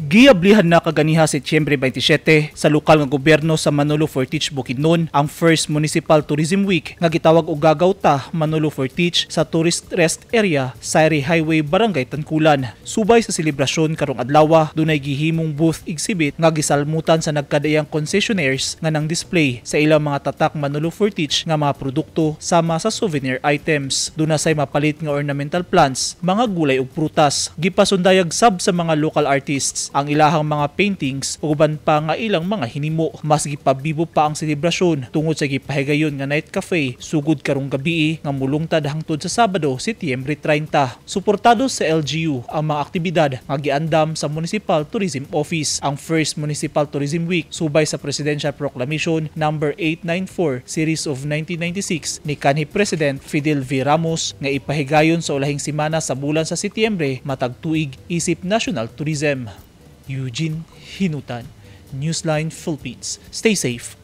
Giablihan na kaganiha Setyembre 27 sa lokal nga gobyerno sa Manolo Fortich, Bukidnon ang first Municipal Tourism Week nga gitawag og Gagawta Manolo Fortich sa Tourist Rest Area, Sairi Highway, Barangay Tankulan. Subay sa selebrasyon karong adlaw, dunay gihimong booth exhibit nga gisalmutan sa nagkadayang concessionaires nga nang display sa ilang mga tatak Manolo Fortich nga mga produkto sama sa souvenir items. Dunay mapalit nga ornamental plants, mga gulay ug prutas. Gipasundayag sab sa mga local artists ang ilahang mga paintings ug uban pa nga ilang mga hinimo. Mas gipabibo pa ang selebrasyon tungod sa gipahigayon nga night cafe sugod karong gabi nga mulungtad hangtod sa Sabado, Setyembre 30. Suportado sa LGU ang mga aktibidad nga giandam sa Municipal Tourism Office. Ang first Municipal Tourism Week subay sa Presidential Proclamation number 894 Series of 1996 ni kanhi President Fidel V. Ramos nga ipahigayon sa ulahing semana sa bulan sa Setyembre matag tuig isip National Tourism. Eugene Hinutan, Newsline Philippines. Stay safe.